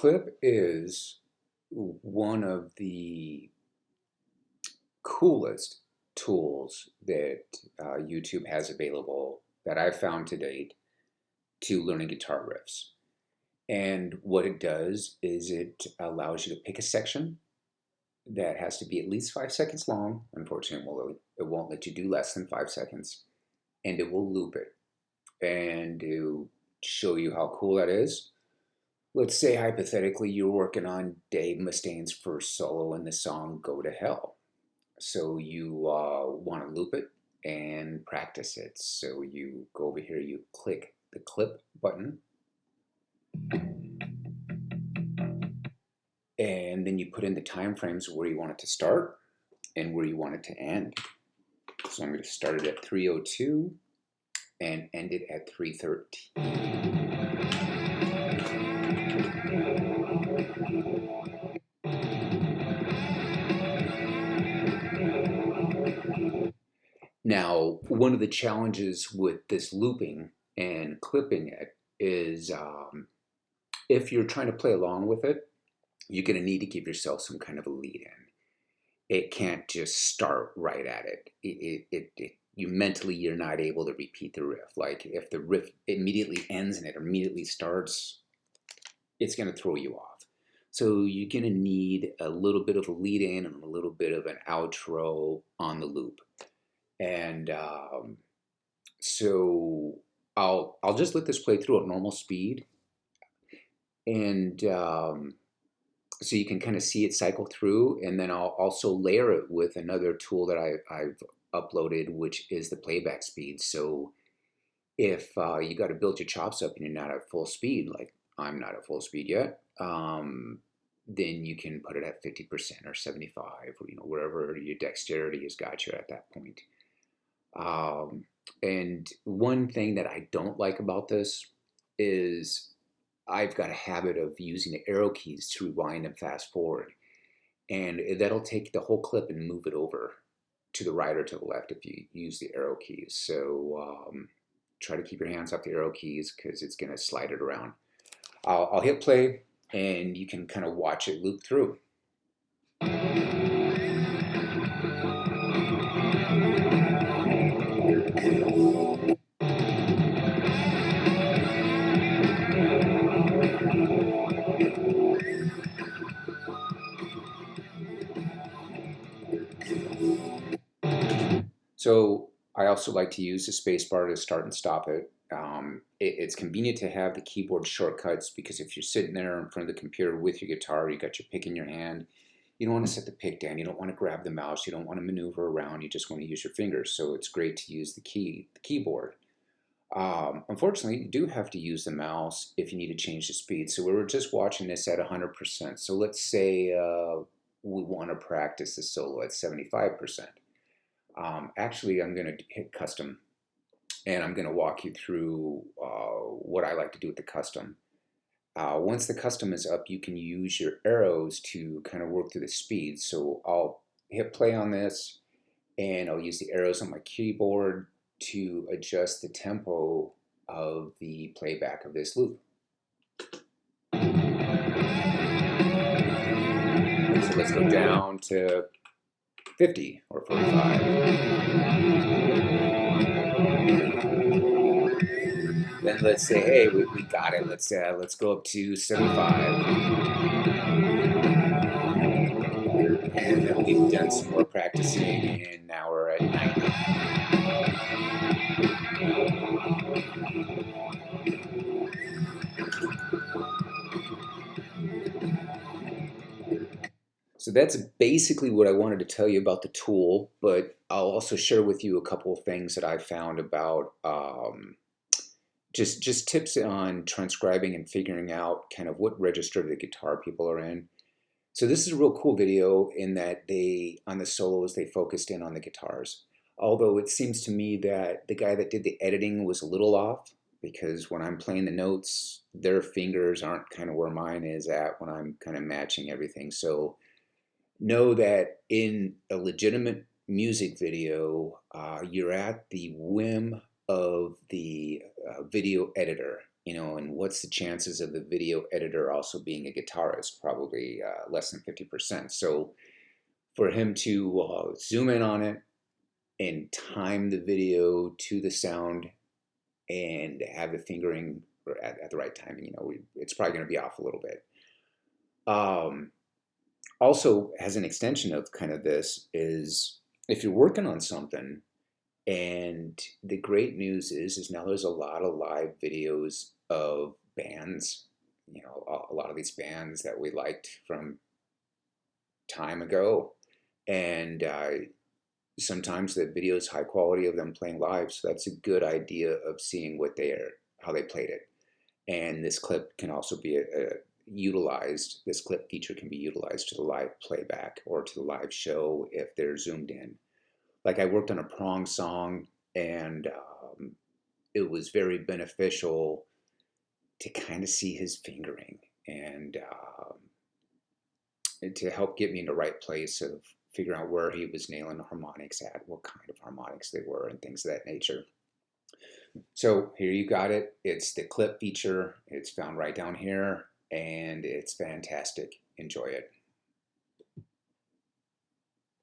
clip is one of the coolest tools that YouTube has available that I've found to date to learning guitar riffs. And what it does is it allows you to pick a section that has to be at least 5 seconds long. Unfortunately, it won't let you do less than 5 seconds, and it will loop it. And to show you how cool that is, let's say hypothetically you're working on Dave Mustaine's first solo in the song Go to Hell. So you want to loop it and practice it. So you go over here, you click the clip button, and then you put in the time frames where you want it to start and where you want it to end. So I'm going to start it at 3:02 and end it at 3:13. Now, one of the challenges with this looping and clipping it is if you're trying to play along with it, you're going to need to give yourself some kind of a lead in. It can't just start right at it. You're not able to repeat the riff. Like if the riff immediately ends and it immediately starts, it's going to throw you off. So you're going to need a little bit of a lead in and a little bit of an outro on the loop. And so I'll just let this play through at normal speed, and so you can kind of see it cycle through. And then I'll also layer it with another tool that I've uploaded, which is the playback speed. So if you got to build your chops up and you're not at full speed, like I'm not at full speed yet, then you can put it at 50% or 75, or wherever your dexterity has got you at that point. And one thing that I don't like about this is I've got a habit of using the arrow keys to rewind and fast forward. And that'll take the whole clip and move it over to the right or to the left if you use the arrow keys. So try to keep your hands off the arrow keys because it's going to slide it around. I'll hit play and you can kind of watch it loop through. So I also like to use the space bar to start and stop it. It's convenient to have the keyboard shortcuts because if you're sitting there in front of the computer with your guitar, you got your pick in your hand, you don't want to set the pick down, you don't want to grab the mouse, you don't want to maneuver around, you just want to use your fingers. So it's great to use the keyboard. Unfortunately, you do have to use the mouse if you need to change the speed. So we were just watching this at 100%. So let's say we want to practice the solo at 75%. Actually, I'm going to hit custom, and I'm going to walk you through what I like to do with the custom. Once the custom is up, you can use your arrows to kind of work through the speed. So I'll hit play on this, and I'll use the arrows on my keyboard to adjust the tempo of the playback of this loop. So let's go down to 50 or 45. Then let's say, hey, we got it. Let's go up to 75. And then we've done some more practicing, and now we're at 90. So that's basically what I wanted to tell you about the tool, but I'll also share with you a couple of things that I found about just tips on transcribing and figuring out kind of what register the guitar people are in. So this is a real cool video in that on the solos, they focused in on the guitars. Although it seems to me that the guy that did the editing was a little off, because when I'm playing the notes, their fingers aren't kind of where mine is at when I'm kind of matching everything. So know that in a legitimate music video, you're at the whim of the video editor. And what's the chances of the video editor also being a guitarist? Probably less than 50%. So for him to zoom in on it and time the video to the sound and have the fingering at the right timing, it's probably going to be off a little bit. Also, as an extension of kind of this, is if you're working on something, and the great news is now there's a lot of live videos of bands, a lot of these bands that we liked from time ago, and sometimes the video is high quality of them playing live, so that's a good idea of seeing how they played it. And this clip can also be utilized. This clip feature can be utilized to the live playback or to the live show if they're zoomed in. Like I worked on a prong song, and it was very beneficial to kind of see his fingering and to help get me in the right place of figuring out where he was nailing the harmonics at, what kind of harmonics they were, and things of that nature. So here you got it. It's the clip feature. It's found right down here, and it's fantastic. Enjoy it.